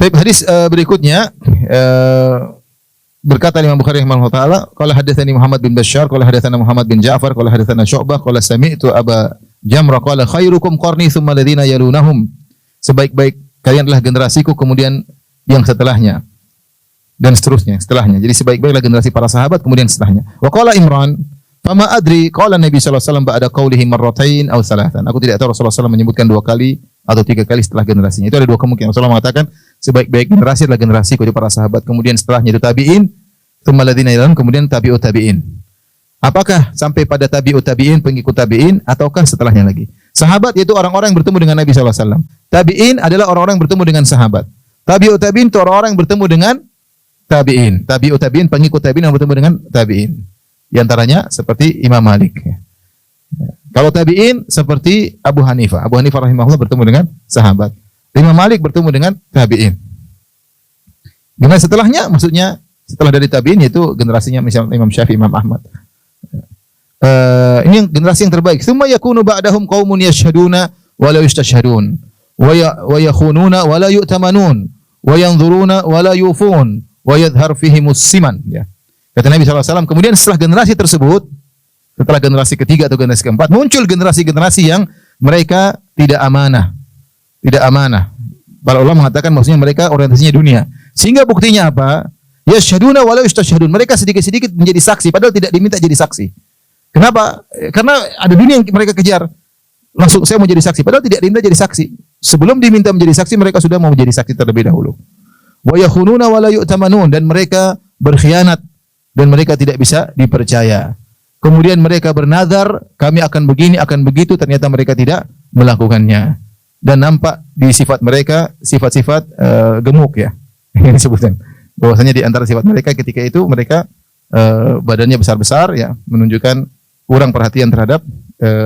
Baik, hadis berikutnya berkata Imam Bukhari rahimahullah taala, qala hadatsani Muhammad bin Bashar, qala hadatsana Muhammad bin Ja'far, qala hadatsana Syu'bah, qala sami'tu Aba Jamrah qala khairukum qarni tsumma alladziina yalunahum. Sebaik-baik kalian adalah generasiku, kemudian yang setelahnya dan seterusnya setelahnya. Jadi sebaik-baiklah generasi para sahabat, kemudian setelahnya. Wa qala Imran, fama adri qala Nabi sallallahu alaihi wasallam ba'da qaulihi marratain aw salatan. Aku tidak tahu Rasulullah SAW menyebutkan 2 kali atau 3 kali setelah generasinya. Itu ada 2 kemungkinan. Rasulullah mengatakan sebaik-baik generasi adalah generasi para sahabat, kemudian setelahnya itu tabi'in, tsumma alladziina yalunahum, kemudian tabi'ut tabi'in. Apakah sampai pada tabi'ut tabi'in, pengikut tabi'in, ataukah setelahnya lagi? Sahabat yaitu orang-orang yang bertemu dengan Nabi sallallahu alaihi wasallam. Tabi'in adalah orang-orang yang bertemu dengan sahabat. Tabi'ut tabi'in itu orang-orang yang bertemu dengan tabi'in. Tabi'ut tabi'in, pengikut tabi'in yang bertemu dengan tabi'in. Di antaranya seperti Imam Malik. Kalau tabi'in seperti Abu Hanifah. Abu Hanifah rahimahullah bertemu dengan sahabat. Imam Malik bertemu dengan tabi'in. Gimana setelahnya? Maksudnya setelah dari tabi'in yaitu generasinya misalnya Imam Syafi'i, Imam Ahmad. Ini generasi yang terbaik. Tsumma yakunu ba'dahum qaumun yashhaduna wa la yustashhadun wa yakhununa wa la yu'tamanun wa yanzuruna wa la yufun wa yadhhar fihimus siman, ya. Kata Nabi SAW, kemudian setelah generasi tersebut, setelah generasi ketiga atau generasi keempat, muncul generasi-generasi yang mereka tidak amanah. Tidak amanah. Para ulama mengatakan maksudnya mereka orientasinya dunia. Sehingga buktinya apa? Yashhaduna wa la yustashhadun. Mereka sedikit-sedikit menjadi saksi, padahal tidak diminta jadi saksi. Kenapa? Karena ada dunia yang mereka kejar. Langsung saya mau jadi saksi, padahal tidak diminta jadi saksi. Sebelum diminta menjadi saksi, mereka sudah mau menjadi saksi terlebih dahulu. Wa yakhununa wa la yu'tamanun, dan mereka berkhianat dan mereka tidak bisa dipercaya. Kemudian mereka bernazar, kami akan begini, akan begitu, ternyata mereka tidak melakukannya. Dan nampak di sifat mereka sifat-sifat gemuk, ya. Ini disebutkan. Bahwasanya di antara sifat mereka ketika itu mereka badannya besar-besar, ya, menunjukkan kurang perhatian terhadap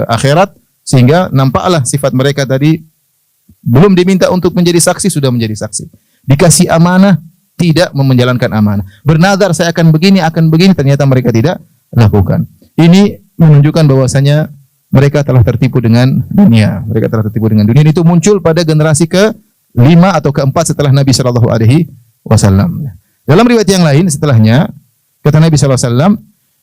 akhirat, sehingga nampaklah sifat mereka tadi belum diminta untuk menjadi saksi sudah menjadi saksi. Dikasih amanah tidak menjalankan amanah. Bernazar saya akan begini, ternyata mereka tidak lakukan. Ini menunjukkan bahwasanya mereka telah tertipu dengan dunia. Mereka telah tertipu dengan dunia. Itu muncul pada generasi ke-5 atau ke-4 setelah Nabi sallallahu alaihi wasallam. Dalam riwayat yang lain setelahnya kata Nabi sallallahu alaihi wasallam,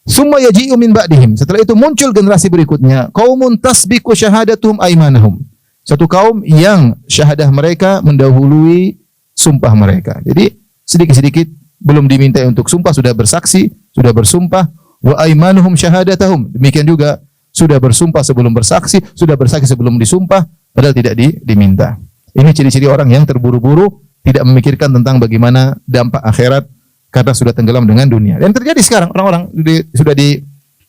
"Summa yaji'u min ba'dihim." Setelah itu muncul generasi berikutnya, qaumun tasbiqu syahadatuhum aimanahum. Satu kaum yang syahadah mereka mendahului sumpah mereka. Jadi sedikit-sedikit belum diminta untuk sumpah sudah bersaksi, sudah bersumpah. Wa aimanuhum syahadatahum. Demikian juga sudah bersumpah sebelum bersaksi, sudah bersaksi sebelum disumpah, padahal tidak diminta. Ini ciri-ciri orang yang terburu-buru, tidak memikirkan tentang bagaimana dampak akhirat karena sudah tenggelam dengan dunia. Dan terjadi sekarang orang-orang sudah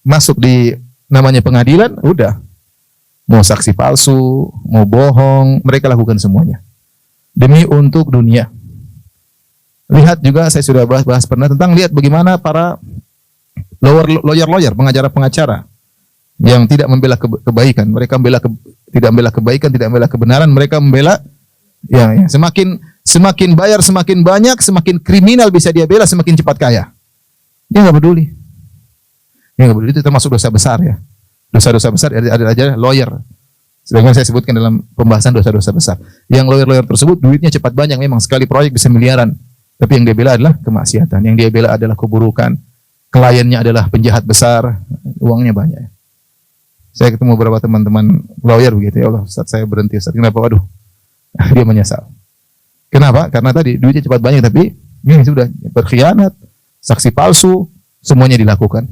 masuk di namanya pengadilan, udah mau saksi palsu, mau bohong, mereka lakukan semuanya demi untuk dunia. Lihat juga saya sudah bahas pernah tentang lihat bagaimana para lawyer, pengacara yang tidak membela kebaikan. Mereka tidak membela kebaikan, tidak membela kebenaran, mereka membela semakin bayar semakin banyak, semakin kriminal bisa dia bela, semakin cepat kaya. Dia enggak peduli. Itu termasuk dosa besar, ya. Dosa-dosa besar ada aja lawyer. Sedangkan saya sebutkan dalam pembahasan dosa-dosa besar. Yang lawyer tersebut duitnya cepat banyak, memang sekali proyek bisa miliaran. Tapi yang dia bela adalah kemaksiatan, yang dia bela adalah keburukan. Kliennya adalah penjahat besar, uangnya banyak. Saya ketemu beberapa teman-teman lawyer begitu, ya Allah, Ustaz saya berhenti, Ustaz. Kenapa? Waduh, dia menyesal. Kenapa? Karena tadi duitnya cepat banyak, tapi ini sudah berkhianat, saksi palsu, semuanya dilakukan.